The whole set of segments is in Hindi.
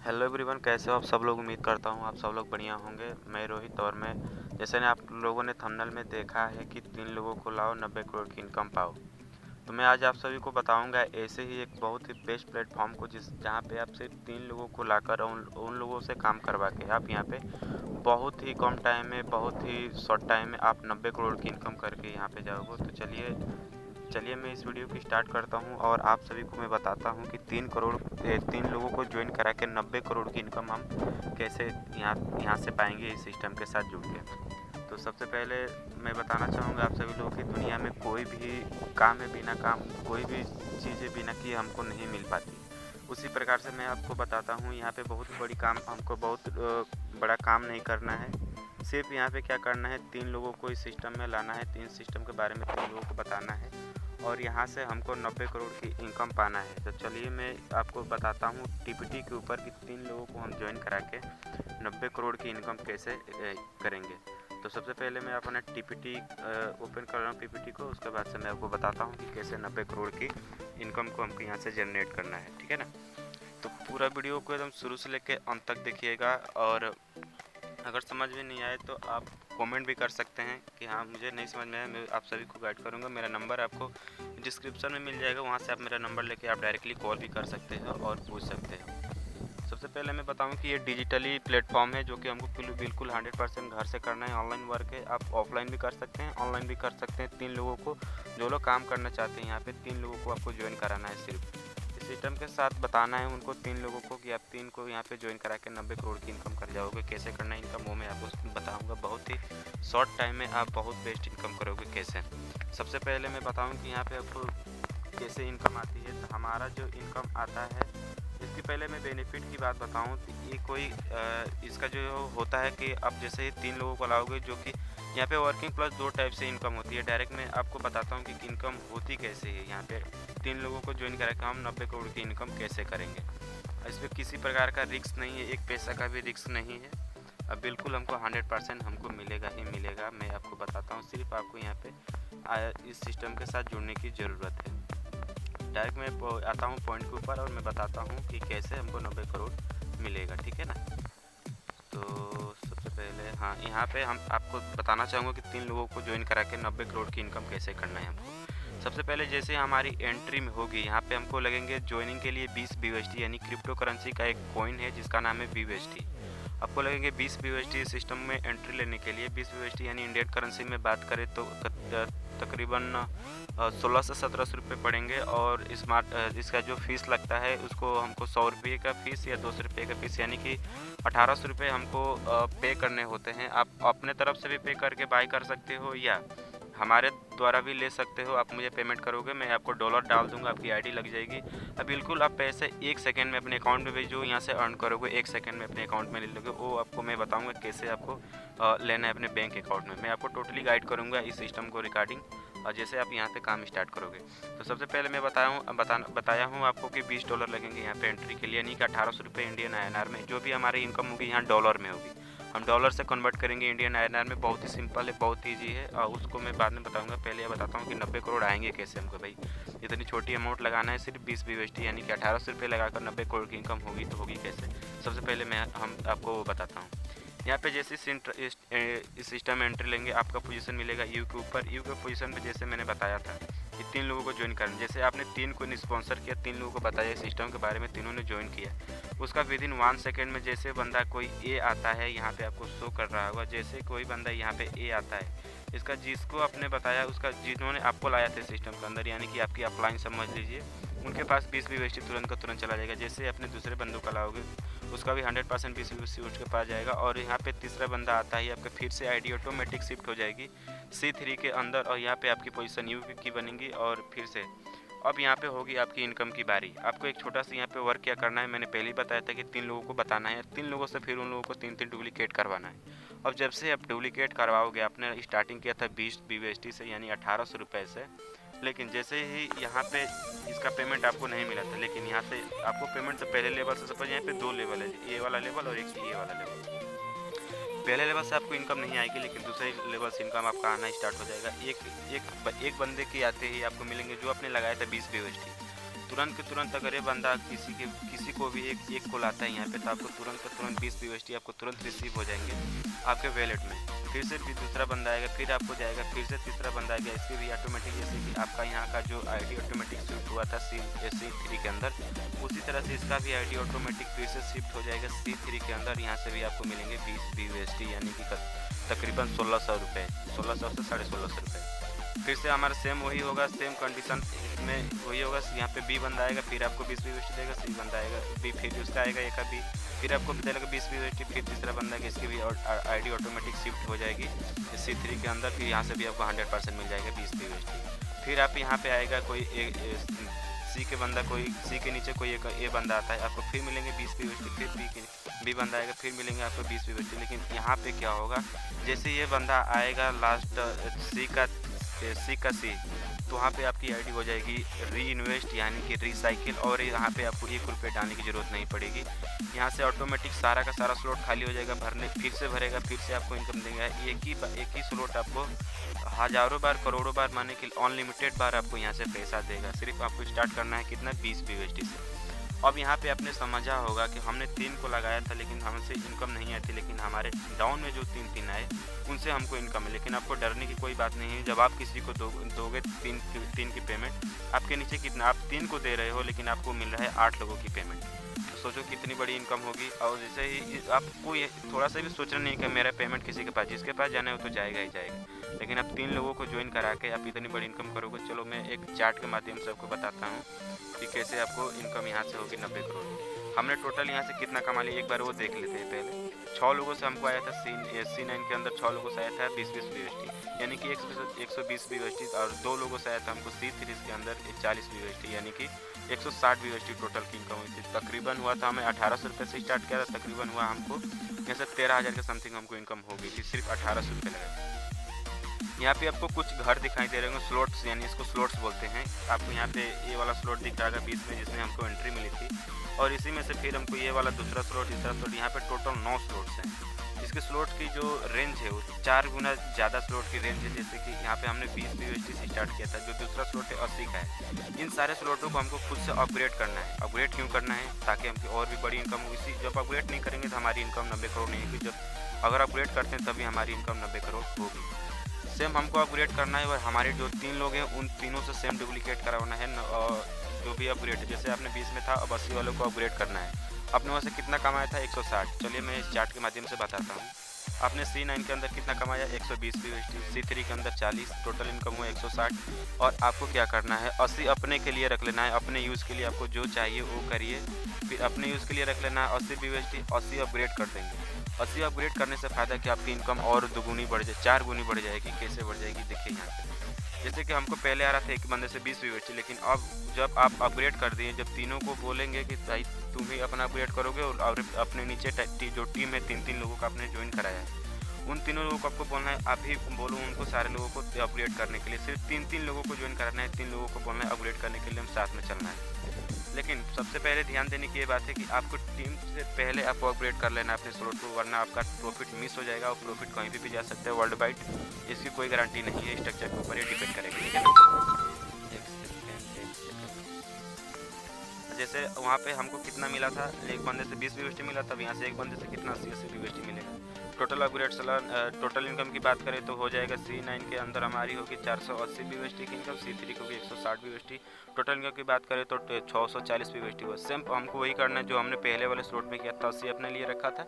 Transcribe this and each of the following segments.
हेलो एवरीवन, कैसे हो आप सब लोग। उम्मीद करता हूँ आप सब लोग बढ़िया होंगे। मैं रोहित और मैं जैसे ने आप लोगों ने थंबनेल में देखा है कि 3 लोगों को लाओ 90 करोड़ की इनकम पाओ। तो मैं आज आप सभी को बताऊंगा ऐसे ही एक बहुत ही बेस्ट प्लेटफॉर्म को जहाँ पे आप सिर्फ 3 लोगों को लाकर उन लोगों से काम करवा के आप यहाँ पे बहुत ही कम टाइम में, बहुत ही शॉर्ट टाइम में आप 90 करोड़ की इनकम करके यहाँ पे जाओगे। तो चलिए चलिए मैं इस वीडियो की स्टार्ट करता हूँ और आप सभी को मैं बताता हूँ कि 3 लोगों को ज्वाइन करा के 90 करोड़ की इनकम हम कैसे यहाँ से पाएंगे इस सिस्टम के साथ जुड़ के। तो सबसे पहले मैं बताना चाहूँगा आप सभी लोगों की दुनिया में कोई भी काम है बिना काम, कोई भी चीज़ें बिना किए हमको नहीं मिल पाती। उसी प्रकार से मैं आपको बताता हूँ यहाँ पे बहुत बड़ी काम, हमको बहुत बड़ा काम नहीं करना है। सिर्फ यहाँ पे क्या करना है, 3 लोगों को इस सिस्टम में लाना है, 3 सिस्टम के बारे में 3 लोगों को बताना है और यहाँ से हमको 90 करोड़ की इनकम पाना है। तो चलिए मैं आपको बताता हूँ टीपीटी के ऊपर कि 3 लोगों को हम ज्वाइन करा के 90 करोड़ की इनकम कैसे करेंगे। तो सबसे पहले मैं अपना टीपीटी ओपन कर रहा हूँ पीपीटी को, उसके बाद से मैं आपको बताता हूँ कि कैसे 90 करोड़ की इनकम को हमको यहाँ से जनरेट करना है, ठीक है ना। तो पूरा वीडियो को एकदम शुरू से लेकर अंत तक देखिएगा और अगर समझ में नहीं आए तो आप कमेंट भी कर सकते हैं कि हाँ मुझे नहीं समझ में आया, मैं आप सभी को गाइड करूँगा। मेरा नंबर आपको डिस्क्रिप्शन में मिल जाएगा, वहाँ से आप मेरा नंबर लेके आप डायरेक्टली कॉल भी कर सकते हो और पूछ सकते हो। सबसे पहले मैं बताऊं कि ये डिजिटली प्लेटफॉर्म है जो कि हमको बिल्कुल 100% घर से करना है। ऑनलाइन वर्क है, आप ऑफलाइन भी कर सकते हैं, ऑनलाइन भी कर सकते हैं। 3 लोगों को जो लोग काम करना चाहते हैं यहाँ पे 3 लोगों को आपको ज्वाइन कराना है। सिर्फ इस सिस्टम के साथ बताना है उनको 3 लोगों को कि आप 3 को यहाँ पे ज्वाइन करा के 90 करोड़ की इनकम कर जाओगे। कैसे करना है इनकम वो मैं आपको बताऊँगा। बहुत ही शॉर्ट टाइम में आप बहुत बेस्ट इनकम करोगे कैसे। सबसे पहले मैं बताऊँ कि यहाँ पे आपको कैसे इनकम आती है। तो हमारा जो इनकम आता है, इसकी पहले मैं बेनिफिट की बात बताऊं तो ये कोई इसका जो होता है कि आप जैसे ही 3 लोगों को लाओगे, जो कि यहाँ पे वर्किंग प्लस 2 टाइप से इनकम होती है। डायरेक्ट मैं आपको बताता हूँ कि इनकम होती कैसे है। यहाँ पे 3 लोगों को ज्वाइन करा के हम 90 करोड़ की इनकम कैसे करेंगे। इसमें किसी प्रकार का रिस्क नहीं है, एक पैसा का भी रिस्क नहीं है। अब बिल्कुल हमको 100% हमको मिलेगा ही मिलेगा। मैं आपको बताता हूँ, सिर्फ आपको यहाँ पे इस सिस्टम के साथ जुड़ने की ज़रूरत है। डायरेक्ट मैं आता हूँ पॉइंट के ऊपर और मैं बताता हूँ कि कैसे हमको 90 करोड़ मिलेगा, ठीक है ना। तो सबसे पहले हाँ, यहाँ पे हम आपको बताना चाहूँगा कि 3 लोगों को ज्वाइन करा के 90 करोड़ की इनकम कैसे करना है हमको। सबसे पहले जैसे हमारी एंट्री में होगी, यहाँ पे हमको लगेंगे ज्वाइनिंग के लिए 20 BUSD, यानी क्रिप्टो करेंसी का एक कॉइन है जिसका नाम है BUSD। आपको लगेंगे 20 BUSD सिस्टम में एंट्री लेने के लिए। 20 BUSD यानी इंडियन करेंसी में बात करें तो तकरीबन 16 से 1700 रुपये पड़ेंगे। और इसका जो फ़ीस लगता है उसको हमको 100 रुपये का फ़ीस या 200 रुपये का फ़ीस, यानी कि 1800 रुपये हमको पे करने होते हैं। आप अपने तरफ से भी पे करके बाय कर सकते हो या हमारे द्वारा भी ले सकते हो। आप मुझे पेमेंट करोगे, मैं आपको डॉलर डाल दूंगा, आपकी आईडी लग जाएगी। अब बिल्कुल आप पैसे 1 सेकंड में अपने अकाउंट में भेजो, यहाँ से अर्न करोगे 1 सेकंड में अपने अकाउंट में ले लोगे। वो आपको मैं बताऊंगा कैसे आपको लेना है अपने बैंक अकाउंट में। मैं आपको टोटली गाइड करूँगा इस सिस्टम को रिगार्डिंग, और जैसे आप यहाँ पे काम स्टार्ट करोगे। तो सबसे पहले मैं बताया हूँ आपको कि $20 लगेंगे यहाँ पे एंट्री के लिए, यानी कि 1800 रुपये इंडियन INR में। जो भी हमारी इनकम होगी यहाँ डॉलर में होगी, हम डॉलर से कन्वर्ट करेंगे इंडियन INR में। बहुत ही सिंपल है, बहुत ईजी है और उसको मैं बाद में बताऊंगा। पहले ये बताता हूँ कि 90 करोड़ आएंगे कैसे हमको। भाई इतनी छोटी अमाउंट लगाना है, सिर्फ 20 BUSD यानी कि 1800 रुपये लगाकर 90 करोड़ की इनकम होगी। तो होगी कैसे, सबसे पहले हम आपको बताता हूँ। यहाँ पे जैसे इस सिस्टम में एंट्री लेंगे, आपका पोजीशन मिलेगा यू के ऊपर। यू के पोजीशन पे जैसे मैंने बताया था कि 3 लोगों को ज्वाइन करना। जैसे आपने 3 को स्पॉन्सर किया, 3 लोगों को बताया सिस्टम के बारे में, तीनों ने ज्वाइन किया। उसका विदिन 1 सेकेंड में जैसे बंदा कोई ए आता है, यहाँ पे आपको शो कर रहा होगा। जैसे कोई बंदा यहाँ पे ए आता है, इसका जिसको आपने बताया, उसका जिन्होंने आपको लाया था सिस्टम के अंदर, यानी कि आपकी अपलाइन समझ लीजिए, उनके पास 20 BUSD तुरंत का तुरंत चला जाएगा। जैसे अपने दूसरे बंदों का लाओगे, उसका भी 100% 20 BUSD उसके पास जाएगा। और यहाँ पे तीसरा बंदा आता है, आपका फिर से आईडी ऑटोमेटिक शिफ्ट हो जाएगी C3 के अंदर, और यहाँ पे आपकी पोजीशन यू की बनेगी। और फिर से अब यहाँ पे होगी आपकी इनकम की बारी। आपको एक छोटा सा यहाँ पे वर्क क्या करना है, मैंने पहले ही बताया था कि 3 लोगों को बताना है, 3 लोगों से फिर उन लोगों को 3 डुप्लीकेट करवाना है। अब जब से आप डुप्लीकेट करवाओगे, आपने स्टार्टिंग किया था 20 BUSD से, यानी 1800 रुपये से, लेकिन जैसे ही यहाँ पे इसका पेमेंट आपको नहीं मिला था, लेकिन यहाँ से आपको पेमेंट तो पहले लेवल से, सपोज यहाँ पे 2 लेवल है, ए वाला लेवल और एक ये वाला लेवल। पहले लेवल से आपको इनकम नहीं आएगी, लेकिन दूसरे लेवल से इनकम आपका आना स्टार्ट हो जाएगा। एक बंदे की आते ही आपको मिलेंगे जो आपने लगाया था 20 BUSD, तुरंत के तुरंत अगर ये बंदा किसी को भी एक कॉल आता है यहाँ पे, तो आपको तुरंत का तुरंत 20 USD आपको तुरंत रिसीव हो जाएंगे आपके वैलेट में। फिर से भी दूसरा बंदा आएगा, फिर आपको जाएगा, फिर से तीसरा बंदा आएगा। इसके भी ऑटोमेटिक, जैसे कि आपका यहाँ का जो ID ऑटोमेटिक शिफ्ट हुआ था C3 के अंदर, उसी तरह से इसका भी ID ऑटोमेटिक फिर से शिफ्ट हो जाएगा C3 के अंदर। यहाँ से भी आपको मिलेंगे 20 USD, यानी कि तकरीबन 1600 रुपये, 1600 से 1650 रुपये। फिर से हमारा सेम वही होगा, सेम कंडीशन में वही होगा। यहाँ पे B बंदा आएगा, फिर आपको 20 USD देगा। C बंदा आएगा, B फिर उसका आएगा एक B, फिर आपको देगा 20 USD। फिर तीसरा बंदा आएगा, इसकी भी ID ऑटोमेटिक शिफ्ट हो जाएगी C3 के अंदर। फिर यहाँ से भी आपको 100% मिल जाएगा 20 USD। फिर आप यहाँ पे आएगा कोई C के बंदा, कोई C के नीचे कोई एक A बंदा आता है, आपको फिर मिलेंगे 20 USD। फिर B बंदा आएगा, फिर मिलेंगे आपको 20 USD। लेकिन यहाँ पे क्या होगा, जैसे ये बंदा आएगा लास्ट C का C, तो वहाँ पे आपकी ID हो जाएगी री इन्वेस्ट, यानी कि रिसाइकिल, और यहाँ पे आपको 1 रुपये डालने की ज़रूरत नहीं पड़ेगी। यहाँ से ऑटोमेटिक सारा का सारा स्लॉट खाली हो जाएगा, भरने फिर से भरेगा, फिर से आपको इनकम देंगे। एक ही स्लॉट आपको हज़ारों बार, करोड़ों बार, माने कि अनलिमिटेड बार आपको यहाँ से पैसा देगा। सिर्फ आपको स्टार्ट करना है कितना, 20 USD से। अब यहाँ पे आपने समझा होगा कि हमने 3 को लगाया था, लेकिन हमसे इनकम नहीं आई थी, लेकिन हमारे डाउन में जो 3 आए उनसे हमको इनकम है। लेकिन आपको डरने की कोई बात नहीं है। जब आप किसी को दोगे 3 की पेमेंट, आपके नीचे कितना, आप 3 को दे रहे हो, लेकिन आपको मिल रहा है 8 लोगों की पेमेंट। तो सोचो कितनी बड़ी इनकम होगी। और जैसे ही आपको ये थोड़ा सा भी सोचना नहीं कि मेरा पेमेंट किसी के पास, जिसके पास जाना है वो तो जाएगा ही जाएगा। लेकिन आप 3 लोगों को ज्वाइन करा के आप इतनी बड़ी इनकम करोगे। चलो मैं एक चार्ट के माध्यम से आपको बताता हूँ कि कैसे आपको इनकम यहाँ से होगी 90 करोड़। हमने टोटल यहाँ से कितना कमा लिया, एक बार वो देख लेते हैं पहले। 6 लोगों से हमको आया था C9 के अंदर, 6 लोगों से आया था 20 USD, यानी कि 120 USD। और 2 लोगों से आया था हमको C3 के अंदर 40 USD, यानी कि 160 USD टोटल की इनकम हुई थी। तकरीबन हुआ था, हमें 1800 रुपये से स्टार्ट किया था, तकरीबन हुआ हमको जैसे 13,000 के समथिंग हमको इनकम हो गई थी, सिर्फ 1800 रुपये लगे। यहाँ पे आपको कुछ घर दिखाई दे रहे होंगे, स्लॉट्स, यानी इसको स्लॉट्स बोलते हैं। आपको यहाँ पे ये वाला स्लॉट दिख रहा है बीच में, जिसमें हमको एंट्री मिली थी, और इसी में से फिर हमको ये वाला दूसरा स्लॉट, तीसरा स्लॉट। यहाँ पे टोटल 9 स्लॉट्स हैं। इसके स्लॉट की जो रेंज है वो 4 गुना ज़्यादा स्लॉट की रेंज है। जैसे कि यहाँ पे हमने 20 USD से स्टार्ट किया था, जो दूसरा स्लॉट है 80 का है। इन सारे स्लॉटों को हमको खुद से अपग्रेड करना है। अपग्रेड क्यों करना है, ताकि हमकी और भी बड़ी इनकम हो। इसी जब अपग्रेड नहीं करेंगे तो हमारी इनकम 90 करोड़ नहीं होगी। जब अगर अपग्रेड करते हैं तभी हमारी इनकम 90 करोड़ होगी। सेम हमको अपग्रेड करना है, और हमारे जो 3 लोग हैं उन तीनों से सेम डुप्लीकेट करवाना है। जो भी अपग्रेड है, जैसे आपने 20 में था, अब 80 वालों को अपग्रेड करना है। अपने वहाँ से कितना कमाया था, 160। चलिए मैं इस चार्ट के माध्यम से बताता हूँ। आपने C9 के अंदर कितना कमाया, 120 USD, C3 के अंदर 40, टोटल इनकम हुआ 160। और आपको क्या करना है, 80 अपने के लिए रख लेना है। अपने यूज़ के लिए आपको जो चाहिए वो करिए। फिर अपने यूज़ के लिए रख लेना है 80 USD, 80 अपग्रेड कर देंगे। 80 अपग्रेड करने से फ़ायदा कि आपकी इनकम और दुगुनी बढ़ जाए, 4 गुनी बढ़ जाएगी। कैसे बढ़ जाएगी, देखिए यहाँ पे। जैसे कि हमको पहले आ रहा था एक बंदे से 20 USD, लेकिन अब जब आप अपग्रेड कर दिए, जब तीनों को बोलेंगे कि भाई तुम ही अपना अपग्रेड करोगे, और अपने नीचे जो टीम है 3 लोगों का आपने ज्वाइन कराया है, उन तीनों लोगों को आपको बोलना है, आप ही बोलो उनको, सारे लोगों को अपग्रेड करने के लिए। सिर्फ 3 लोगों को ज्वाइन कराना है, 3 लोगों को बोलना है अपग्रेड करने के लिए, हम साथ में चलना है। लेकिन सबसे पहले ध्यान देने की ये बात है कि आपको टीम से पहले आपको अपग्रेड कर लेना है अपने स्लॉट को, वरना आपका प्रॉफिट मिस हो जाएगा। और प्रॉफिट कहीं भी जा सकता है वर्ल्ड वाइड, इसकी कोई गारंटी नहीं है। स्ट्रक्चर के ऊपर ये डिपेंड करेगा, ठीक है ना। जैसे वहाँ पे हमको कितना मिला था, एक बंदे से 20 USD मिला था, यहाँ से एक बंदे से कितना 80 USD मिलेगा। टोटल अपग्रेड टोटल इनकम की बात करें तो हो जाएगा C9 के अंदर हमारी होगी 480 USD की इनकम, C3 की होगी 160 USD। टोटल इनकम की बात करें तो 640 USD हुआ। सेम हमको वही करना है जो हमने पहले वाले स्लॉट में किया था। 80 अपने लिए रखा था,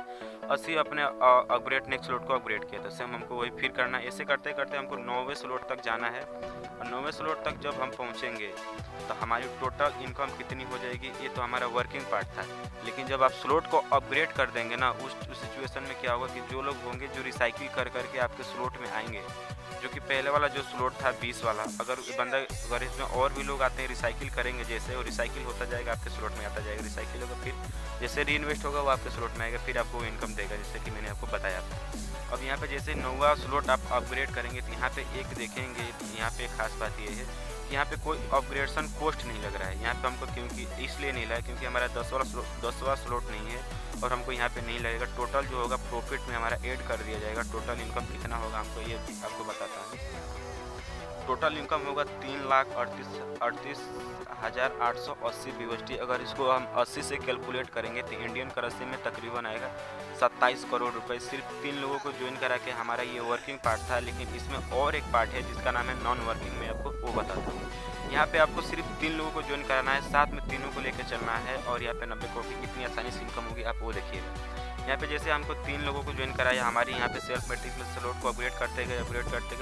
80 अपने अपग्रेड नेक्स्ट स्लॉट को अपग्रेड किया था। सेम हमको वही फिर करना है। ऐसे करते करते हमको 9वें स्लॉट तक जाना है, और 9वें स्लॉट तक जब हम पहुँचेंगे तो हमारी टोटल इनकम कितनी हो जाएगी। ये तो हमारा वर्किंग पार्ट था, लेकिन जब आप स्लॉट को अपग्रेड कर देंगे ना, उस सिचुएशन में क्या होगा कि जो लोग होंगे जो रिसाइकिल कर करके आपके स्लॉट में आएंगे, जो कि पहले वाला जो स्लॉट था 20 वाला, अगर इसमें और भी लोग आते हैं रिसाइकिल करेंगे, जैसे वो रिसाइकिल होता जाएगा आपके स्लॉट में आता जाएगा, रिसाइकिल होगा, फिर जैसे री इन्वेस्ट होगा वो आपके स्लॉट में आएगा, फिर आपको इनकम देगा, जैसे कि मैंने आपको बताया था। अब यहाँ पे जैसे 9वां स्लॉट आप अपग्रेड करेंगे तो यहाँ पे एक देखेंगे, यहाँ पे एक खास बात ये है कि यहाँ पे कोई अपग्रेडेशन कॉस्ट नहीं लग रहा है यहाँ पे हमको, क्योंकि इसलिए नहीं लगा क्योंकि हमारा 10वां स्लॉट नहीं है और हमको यहाँ पे नहीं लगेगा। टोटल जो होगा प्रॉफिट में हमारा ऐड कर दिया जाएगा। टोटल इनकम कितना होगा हमको ये आपको बताता है। टोटल इनकम होगा 3,38,880 BUSD। अगर इसको हम 80 से कैलकुलेट करेंगे तो इंडियन करेंसी में तकरीबन आएगा 27 करोड़ रुपए। सिर्फ 3 लोगों को ज्वाइन करा के हमारा ये वर्किंग पार्ट था, लेकिन इसमें और एक पार्ट है जिसका नाम है नॉन वर्किंग। मैं आपको वो बताता हूँ। यहाँ पे आपको सिर्फ 3 लोगों को ज्वाइन कराना है, साथ में तीनों को लेकर चलना है और यहाँ पे 90 करोड़ की कितनी आसानी से इनकम होगी आप वो देखिएगा। यहाँ पे जैसे हमको 3 लोगों को ज्वाइन कराया, हमारी यहाँ पे सेल्फ मैट्रिक्स स्लॉट को अपग्रेड करते गए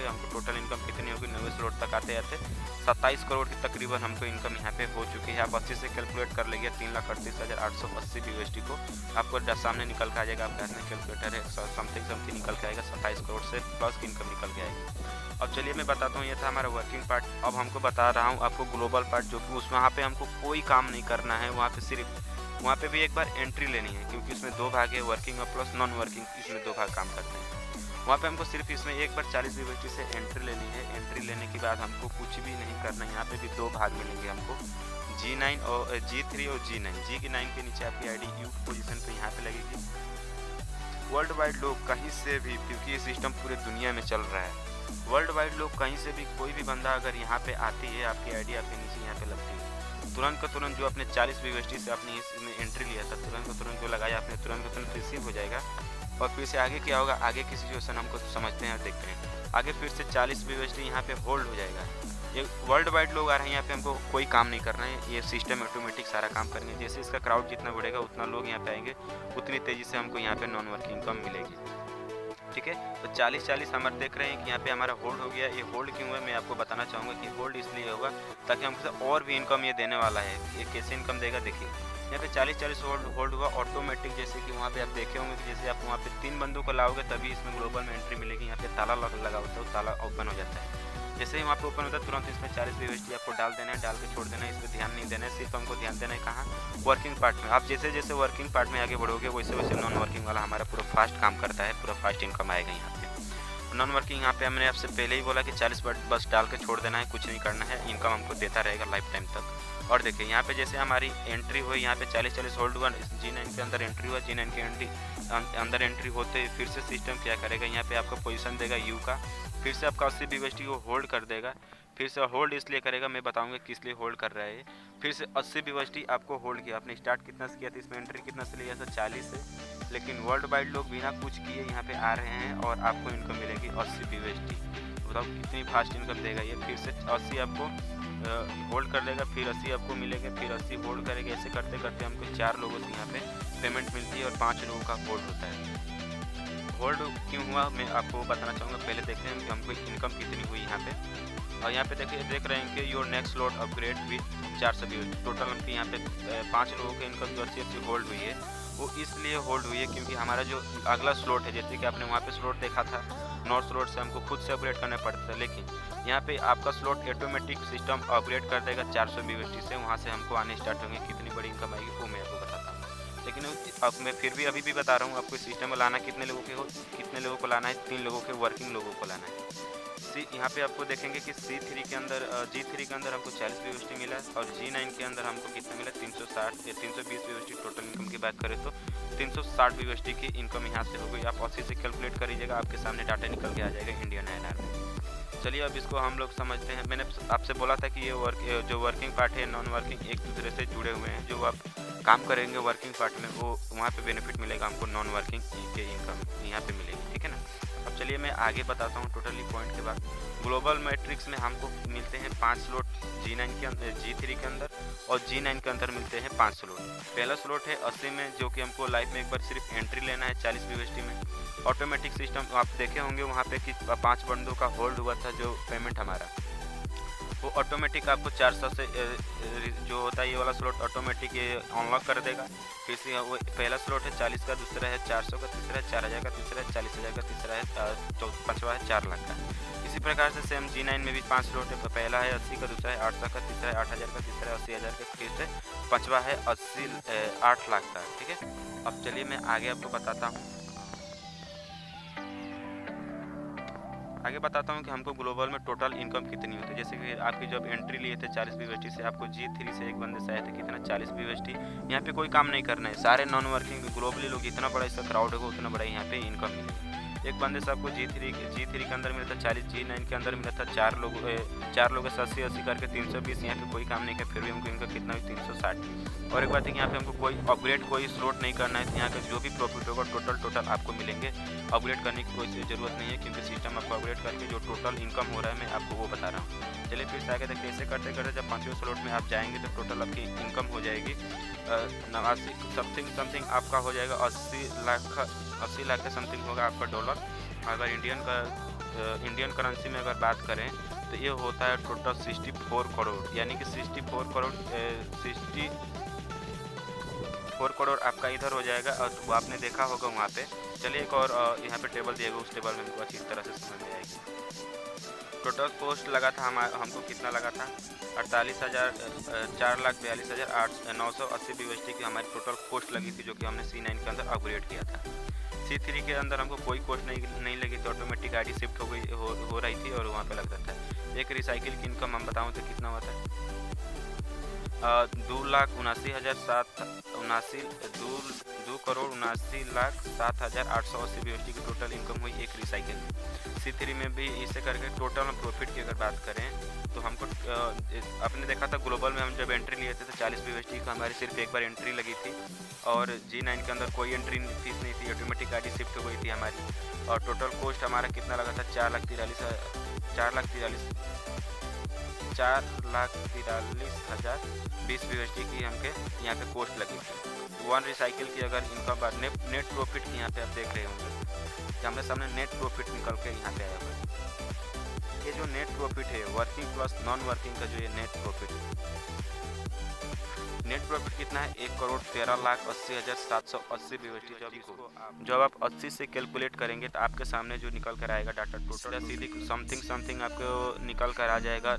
हमको टोटल इनकम कितनी होगी 90 स्लॉट तक आते आते 27 करोड़ की तकरीबन हमको इनकम यहाँ पे हो चुकी है। आप 80 से कैलकुलेट कर लेंगे 3,38,880 BUSD को आपको सामने निकल के आ जाएगा। आपके हाथ में कैलकुलेटर है, समथिंग निकल के आएगा 27 करोड़ से प्लस की इनकम निकल के आएगी। अब चलिए मैं बताता हूँ, ये था हमारा वर्किंग पार्ट। अब हमको बता रहा हूँ आपको ग्लोबल पार्ट, जो कि उसमें वहाँ पे हमको कोई काम नहीं करना है। वहाँ पे भी एक बार एंट्री लेनी है, क्योंकि इसमें 2 भाग है, वर्किंग और प्लस नॉन वर्किंग, इसमें 2 भाग काम करते हैं। वहाँ पे हमको सिर्फ इसमें एक बार 40 BUSD से एंट्री लेनी है। एंट्री लेने के बाद हमको कुछ भी नहीं करना है। यहाँ पे भी 2 भाग मिलेंगे हमको, G9 और G3 और G9। G के 9 के नीचे आपकी ID U पोजीशन पे यहाँ पे लगेगी। वर्ल्ड वाइड लोग कहीं से भी, क्योंकि ये सिस्टम पूरे दुनिया में चल रहा है, वर्ल्ड वाइड लोग कहीं से भी कोई भी बंदा अगर यहाँ पे आती है, आपकी ID आपके नीचे यहाँ पे लगती है, तुरंत का तुरंत जो आपने 40 BUSD से अपनी इसमें एंट्री लिया था, तुरंत का तुरंत जो लगाया आपने, तुरंत का तुरंत रिसीव हो जाएगा। और फिर से आगे क्या होगा, आगे की सिचुएशन हमको समझते हैं और देखते हैं। आगे फिर से 40 BUSD यहाँ पे होल्ड हो जाएगा। ये वर्ल्ड वाइड लोग आ रहे हैं, यहाँ पे हमको कोई काम नहीं करना है, ये सिस्टम ऑटोमेटिक सारा काम करेंगे। जैसे इसका क्राउड जितना बढ़ेगा उतना लोग यहाँ पे आएंगे, उतनी तेज़ी से हमको यहाँ पे नॉन वर्किंग इनकम मिलेगी। ठीक है, तो 40-40 हम देख रहे हैं कि यहाँ पे हमारा होल्ड हो गया। ये होल्ड क्यों है मैं आपको बताना चाहूँगा कि होल्ड इसलिए होगा ताकि हमको और भी इनकम ये देने वाला है। ये कैसे इनकम देगा देखिए, यहाँ पे 40-40 होल्ड हुआ ऑटोमेटिक। जैसे कि वहाँ पे आप देखे होंगे कि जैसे आप वहाँ पे 3 बंदों को लाओगे तभी इसमें ग्लोबल में एंट्री मिलेगी। यहाँ पे ताला लगा होता है, ताला ओपन हो जाता है। जैसे ही वहाँ पे ओपन होता है तुरंत इसमें 40 BUSD आपको डाल देना है, डाल के छोड़ देना है। इस पर ध्यान नहीं देना है, सिर्फ हमको ध्यान देना है कहाँ, वर्किंग पार्ट में। आप जैसे जैसे वर्किंग पार्ट में आगे बढ़ोगे वैसे वैसे नॉन वर्किंग वाला हमारा पूरा फास्ट काम करता है, पूरा फास्ट इनकम आएगा यहाँ पे। नॉन वर्किंग यहाँ पे हमने आपसे पहले ही बोला कि 40 बस डाल के छोड़ देना है, कुछ नहीं करना है, इनकम हमको देता रहेगा लाइफ टाइम तक। और देखिए यहाँ पे जैसे हमारी एंट्री हुई, यहाँ पे 40-40 होल्ड हुआ, G9 के अंदर एंट्री हुआ, G9 के अंदर एंट्री होते ही फिर से सिस्टम क्या करेगा, यहाँ पे आपको पोजीशन देगा U का, फिर से आपका 80 BUSD को होल्ड कर देगा। फिर से होल्ड इसलिए करेगा, मैं बताऊंगा किस लिए होल्ड कर रहा है। फिर से 80 BUSD आपको होल्ड किया। आपने स्टार्ट कितना से किया था, इसमें एंट्री कितना से लिया था, 40 से, लेकिन वर्ल्ड वाइड लोग बिना कुछ किए यहाँ पे आ रहे हैं और आपको इनकम मिलेगी 80 BUSD। बताओ कितनी फास्ट इनकम देगा ये। फिर से 80 आपको होल्ड कर देगा, फिर 80 आपको मिलेगा, फिर 80 होल्ड करेगा। ऐसे करते करते हमको 4 लोगों से यहाँ पे पेमेंट मिलती है और 5 लोगों का होल्ड होता है। होल्ड क्यों हुआ मैं आपको बताना चाहूँगा। पहले देखते हैं कि हमको इनकम कितनी हुई यहाँ पे। और यहाँ पे देख रहे हैं कि your next slot upgrade with 400 BUSD। Total हमको यहाँ पे 5 लोगों की इनकम जो 80 होल्ड हुई है वो इसलिए होल्ड हुई है क्योंकि हमारा जो अगला स्लॉट है, जैसे कि आपने वहाँ पे स्लॉट देखा था, नॉर्थ स्लॉट से हमको खुद से अपग्रेड करना पड़ता था, लेकिन यहाँ पे आपका स्लॉट ऑटोमेटिक सिस्टम अपग्रेड कर देगा 400 BUSD से। वहाँ से हमको आने स्टार्ट होंगे, कितनी बड़ी इनकम आएगी वो मैं आपको बताता हूँ। लेकिन अब मैं फिर भी अभी भी बता रहा हूँ आपको, सिस्टम में लाना कितने लोगों को लाना है, 3 लोगों के वर्किंग लोगों को लाना है। यहाँ पे आपको देखेंगे कि G3 के अंदर हमको 40 BUSD मिला और G9 के अंदर हमको कितना मिला, 320 BUSD। टोटल इनकम की बात करें तो 360 BUSD की इनकम यहाँ से हो गई। आप 80 से कैलकुलेट करिएगा, आपके सामने डाटा निकल के आ जाएगा इंडियन INR में। चलिए अब इसको हम लोग समझते हैं। मैंने आपसे बोला था कि ये जो वर्किंग पार्ट है, नॉन वर्किंग एक दूसरे से जुड़े हुए हैं। जो आप काम करेंगे वर्किंग पार्ट में वो वहाँ पे बेनिफिट मिलेगा हमको, नॉन वर्किंग के इनकम यहाँ पे मिलेगी। ठीक है ना। अब चलिए मैं आगे बताता हूँ टोटली पॉइंट के बाद। ग्लोबल मैट्रिक्स में हमको मिलते हैं 5 स्लॉट G9 के अंदर, G3 के अंदर और G9 के अंदर मिलते हैं 5 स्लॉट। पहला स्लॉट है 80 में, जो कि हमको लाइफ में एक बार सिर्फ एंट्री लेना है 40 BUSD में। ऑटोमेटिक सिस्टम आप देखे होंगे वहाँ पे कि 5 बंदों का होल्ड हुआ था जो पेमेंट हमारा, वो ऑटोमेटिक आपको 400 से जो होता है ये वाला स्लॉट ऑटोमेटिक ये अनलॉक कर देगा। फिर से वो पहला स्लॉट है 40 का, दूसरा है 400 का, तीसरा है 4000 का, तीसरा है 40,000 का, तीसरा है पाँचवा है 4 लाख का। इसी प्रकार से सेम G9 में भी 5 स्लॉट है। पहला है 80 का, दूसरा है 800 का, तीसरा है 8000 का, तीसरा है 80,000 का, फिर से पाँचवा है 8 लाख का। ठीक है, अब चलिए मैं आगे आपको बताता हूँ कि हमको ग्लोबल में टोटल इनकम कितनी होती है। जैसे कि आपकी जब एंट्री लिए थे 40 BUSD से, आपको G3 से एक बंदे से आए थे कितना, 40 BUSD। यहाँ पे कोई काम नहीं करना है, सारे नॉन वर्किंग ग्लोबली लोग, जितना बड़ा इसका क्राउड होगा उतना बड़ा यहाँ पे इनकम मिलेगा। एक बंदे से आपको G3 के अंदर मिला था 40, G9 के अंदर मिला था 4 लोगों से 80 करके 320। यहाँ पे कोई काम नहीं किया फिर भी हमको इनका कितना भी 360। और एक बात है कि यहाँ पे हमको कोई अपग्रेड कोई स्लॉट नहीं करना है। यहाँ का जो भी प्रॉफिट होगा टोटल आपको मिलेंगे। अपग्रेड करने की कोई ज़रूरत नहीं है क्योंकि सिस्टम आपको अपग्रेड करके जो टोटल इनकम हो रहा है मैं आपको वो बता रहा हूँ। चलिए फिर से आगे देखते ऐसे करते करते जब 5वें स्लॉट में आप जाएंगे तो टोटल आपकी इनकम हो जाएगी 89 समथिंग आपका हो जाएगा 80 लाख के समथिंग होगा आपका डॉलर। अगर इंडियन करेंसी में अगर बात करें तो ये होता है टोटल 64 करोड़, यानी कि 64 करोड़ आपका इधर हो जाएगा। और वो आपने देखा होगा वहाँ पे। चलिए एक और यहाँ पे टेबल दिएगा, उस टेबल में हमको अच्छी तरह से समझ में आएगी। टोटल कॉस्ट लगा था हमको कितना लगा था 4,42,980 BUSD की हमारी टोटल कॉस्ट लगी थी, जो कि हमने C9 के अंदर अपग्रेड किया था। C3 के अंदर हमको कोई कॉस्ट नहीं लगी थी, ऑटोमेटिक आईडी शिफ्ट हो रही थी और वहाँ पे लग रहा था। एक रिसाइकिल की इनकम हम बताऊँ तो कितना हुआ था 2,79,780 BUSD की टोटल इनकम हुई एक रिसाइकिल में। C3 में भी इसे करके टोटल प्रॉफिट की अगर बात करें तो हमको आपने देखा था ग्लोबल में हम जब एंट्री लिए थे तो 40 BUSD का हमारी सिर्फ एक बार एंट्री लगी थी और G9 के अंदर कोई एंट्री फीस नहीं थी, ऑटोमेटिक आईडी शिफ्ट हो गई थी हमारी। और टोटल कॉस्ट हमारा कितना लगा था 4,43,020 BUSD की हमके यहाँ पे कॉस्ट लगी थी। वन रिसाइकिल की अगर इनकम नेट प्रॉफिट की यहाँ पे आप देख रहे होंगे कि हमारे सामने नेट प्रॉफिट निकल के यहाँ पे आया हुआ है। ये जो नेट प्रॉफिट है वर्किंग प्लस नॉन वर्किंग का जो ये नेट प्रॉफिट कितना है 1,13,80,780 BUSD। जब आप 80 से कैलकुलेट करेंगे तो आपके सामने जो निकल कर आएगा डाटा टोटल सीधी समथिंग आपको निकल कर आ जाएगा।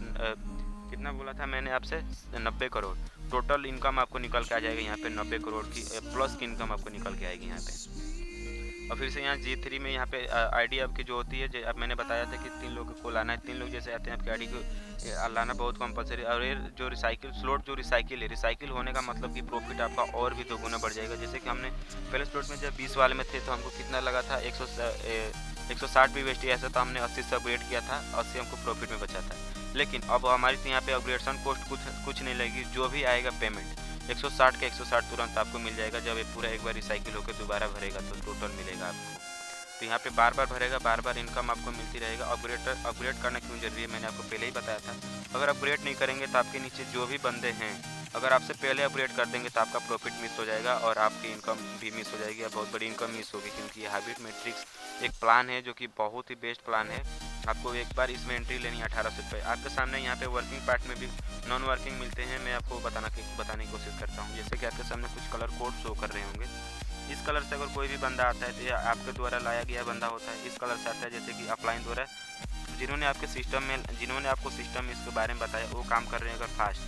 कितना बोला था मैंने आपसे 90 करोड़ टोटल इनकम आपको निकल के आ जाएगा यहाँ पे। 90 करोड़ की प्लस की इनकम आपको निकल के आएगी यहाँ पे। और फिर से यहाँ G3 में यहाँ पे आईडी आपकी जो होती है अब मैंने बताया था कि 3 लोगों को लाना है। 3 लोग जैसे आते हैं आपकी आईडी को लाना बहुत कंपलसरी। और ये जो रिसाइकिल होने का मतलब कि प्रॉफिट आपका और भी 2 गुना बढ़ जाएगा। जैसे कि हमने पहले स्लॉट में जब 20 वाले में थे तो हमको कितना लगा था 160 BUSD, ऐसा तो हमने 80 से अपग्रेड किया था, 80 हमको प्रॉफिट में बचा था। लेकिन अब हमारी तो यहाँ पे अपग्रेडेशन कॉस्ट कुछ नहीं लगेगी, जो भी आएगा पेमेंट 160 के 160 तुरंत आपको मिल जाएगा। जब ये पूरा एक बार रिसाइकिल होकर दोबारा भरेगा तो टोटल मिलेगा आपको। तो यहाँ पे बार बार भरेगा, बार बार इनकम आपको मिलती रहेगा। अपग्रेड करना क्यों जरूरी है मैंने आपको पहले ही बताया था। अगर अपग्रेड नहीं करेंगे तो आपके नीचे जो भी बंदे हैं अगर आपसे पहले अपग्रेड कर देंगे तो आपका प्रॉफिट मिस हो जाएगा और आपकी इनकम भी मिस हो जाएगी, या बहुत बड़ी इनकम मिस होगी। क्योंकि ये हाइब्रिड मैट्रिक्स एक प्लान है जो कि बहुत ही बेस्ट प्लान है। आपको एक बार इसमें एंट्री लेनी है 1800 रुपये। आपके सामने यहाँ पे वर्किंग पार्ट में भी नॉन वर्किंग मिलते हैं, मैं आपको बताने की कोशिश करता हूँ। जैसे कि आपके सामने कुछ कलर कोड शो कर रहे होंगे। इस कलर से अगर कोई भी बंदा आता है तो ये आपके द्वारा लाया गया बंदा होता है। इस कलर से आता है जैसे कि अपलाइन द्वारा जिन्होंने आपको सिस्टम में इसके बारे में बताया वो काम कर रहे हैं अगर फास्ट,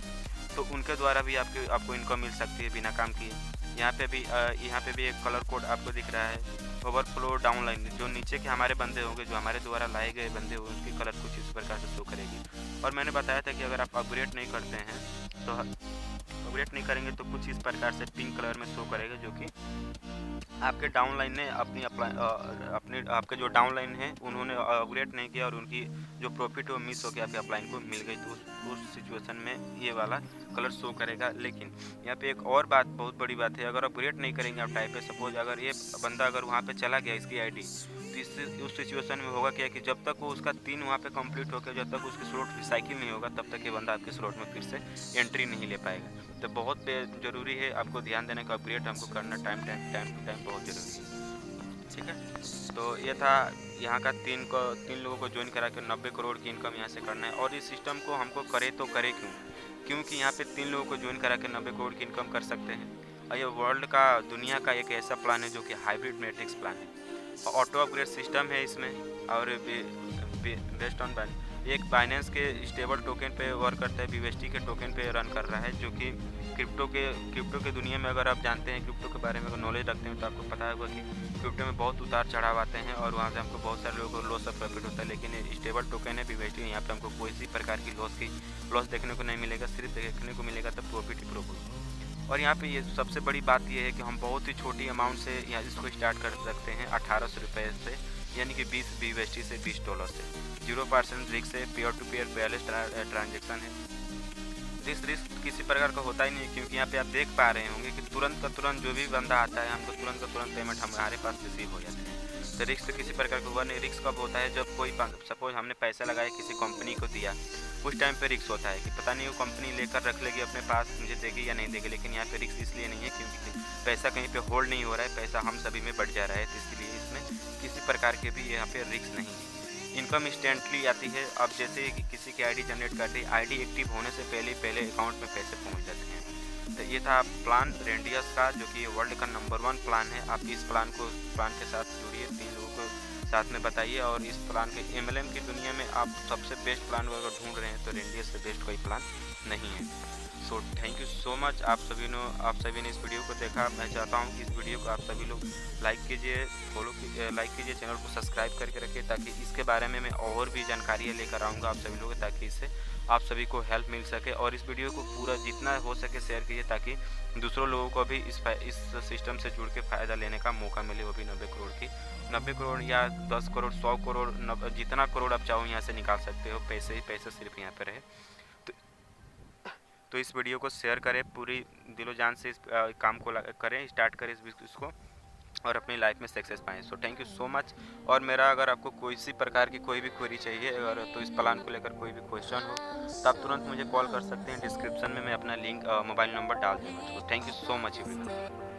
तो उनके द्वारा भी आपको इनकम मिल सकती है बिना काम किए। यहाँ पे भी एक कलर कोड आपको दिख रहा है ओवरफ्लो डाउनलाइन, जो नीचे के हमारे बंदे होंगे, जो हमारे द्वारा लाए गए बंदे होंगे, उसकी कलर कुछ इस प्रकार से शो करेगी। और मैंने बताया था कि अगर आप अपग्रेड नहीं करते हैं तो अपग्रेड नहीं करेंगे तो कुछ इस प्रकार से पिंक कलर में शो करेगा, जो कि आपके डाउनलाइन ने आपके जो डाउनलाइन है उन्होंने अपग्रेड नहीं किया और उनकी जो प्रॉफिट है वो मिस होकर आपके अपलाइन को मिल गई। तो उस सिचुएशन में ये वाला कलर शो करेगा। लेकिन यहाँ पे एक और बात, बहुत बड़ी बात है, अगर अपग्रेड नहीं करेंगे आप टाइप पे, सपोज अगर ये बंदा अगर वहाँ पे चला गया इसकी आईडी, तो उस सिचुएशन में होगा क्या कि जब तक वो उसका 3 वहाँ पे कंप्लीट होकर जब तक उसकी स्लॉट रिसाइकिल नहीं होगा तब तक ये बंदा आपके स्लॉट में फिर से एंट्री नहीं ले पाएगा। तो बहुत ज़रूरी है आपको ध्यान देने का, अपग्रेड हमको करना टाइम टू टाइम बहुत ज़रूरी है। ठीक है, तो ये था यहाँ का 3 लोगों को ज्वाइन करा के 90 करोड़ की इनकम यहाँ से करना है। और इस सिस्टम को हमको करे तो करे क्योंकि यहाँ पे 3 लोगों को ज्वाइन करा के 90 करोड़ की इनकम कर सकते हैं। और ये वर्ल्ड का, दुनिया का एक ऐसा प्लान है जो कि हाइब्रिड मैट्रिक्स प्लान है। ऑटो अपग्रेड सिस्टम है इसमें और बेस्ड ऑन एक बाइनेंस के स्टेबल टोकन पे वर्क करता है, BUSD के टोकन पे रन कर रहा है, जो कि क्रिप्टो के दुनिया में अगर आप जानते हैं, क्रिप्टो के बारे में अगर नॉलेज रखते हैं तो आपको पता होगा कि क्रिप्टो में बहुत उतार चढ़ाव आते हैं और वहाँ से हमको बहुत सारे लोगों को लॉस ऑफ प्रॉफिट होता है। लेकिन स्टेबल टोकन है BUSD, यहाँ पर हमको कोई सी प्रकार की लॉस देखने को नहीं मिलेगा, सिर्फ देखने को मिलेगा तब प्रॉफिट ही प्रॉफिट। और यहाँ पे ये सबसे बड़ी बात ये है कि हम बहुत ही छोटी अमाउंट से यहाँ इसको स्टार्ट कर सकते हैं 1800 रुपये से यानी कि 20 BUSD से $20 से। 0% रिस्क है, पीयर टू पीयर पेयरलेस ट्रांजेक्शन है। रिस्क किसी प्रकार का होता ही नहीं, क्योंकि यहाँ पे आप देख पा रहे होंगे कि तुरंत का तुरंत जो भी बंदा आता है हमको तुरंत का तुरंत पेमेंट हमारे पास रिसीव हो जाते हैं। तो रिस्क तो किसी प्रकार का हुआ नहीं। रिस्क कब होता है, जब कोई सपोज हमने पैसा लगाया किसी कंपनी को दिया, उस टाइम पे रिस्क होता है कि पता नहीं वो कंपनी लेकर रख लेगी अपने पास, मुझे देगी या नहीं देगी। लेकिन यहाँ पे रिस्क इसलिए नहीं है क्योंकि पैसा कहीं पे होल्ड नहीं हो रहा है, पैसा हम सभी में बढ़ जा रहा है, तो इसलिए इसमें किसी प्रकार के भी यहाँ पे रिस्क नहीं है। इनकम इंस्टेंटली आती है। अब जैसे कि किसी की आईडी जनरेट करते ही आईडी एक्टिव होने से पहले अकाउंट में पैसे पहुंच जाते हैं। तो ये था प्लान रेंडियस का, जो कि वर्ल्ड का नंबर 1 प्लान है। आप इस प्लान के साथ जुड़िए, 3 लोगों को साथ में बताइए। और इस प्लान के MLM की दुनिया में आप सबसे बेस्ट प्लान अगर ढूंढ रहे हैं तो रेंडियस से बेस्ट कोई प्लान नहीं है। So thank you so much. आप सभी ने इस वीडियो को देखा। मैं चाहता हूँ कि इस वीडियो को आप सभी लोग लाइक कीजिए, लाइक कीजिए, चैनल को सब्सक्राइब करके रखिए, ताकि इसके बारे में मैं और भी जानकारियाँ लेकर आऊँगा आप सभी लोग, ताकि इससे आप सभी को हेल्प मिल सके। और इस वीडियो को पूरा जितना हो सके शेयर कीजिए, ताकि दूसरों लोगों को भी इस सिस्टम से जुड़ के फ़ायदा लेने का मौका मिले, वो भी 90 करोड़ या 10 करोड़ 100 करोड़ जितना करोड़ आप चाहो यहाँ से निकाल सकते हो। पैसे ही पैसे सिर्फ यहाँ पे रहे। तो इस वीडियो को शेयर करें, पूरी दिलो जान से इस काम को करें, स्टार्ट करें इसको, और अपनी लाइफ में सक्सेस पाएँ। So thank you so much. और मेरा अगर आपको कोई सी प्रकार की कोई भी क्वेरी चाहिए अगर, तो इस प्लान को लेकर कोई भी क्वेश्चन हो तो आप तुरंत मुझे कॉल कर सकते हैं। डिस्क्रिप्शन में मैं अपना लिंक मोबाइल नंबर डाल दूँगा। तो thank you so much everyone.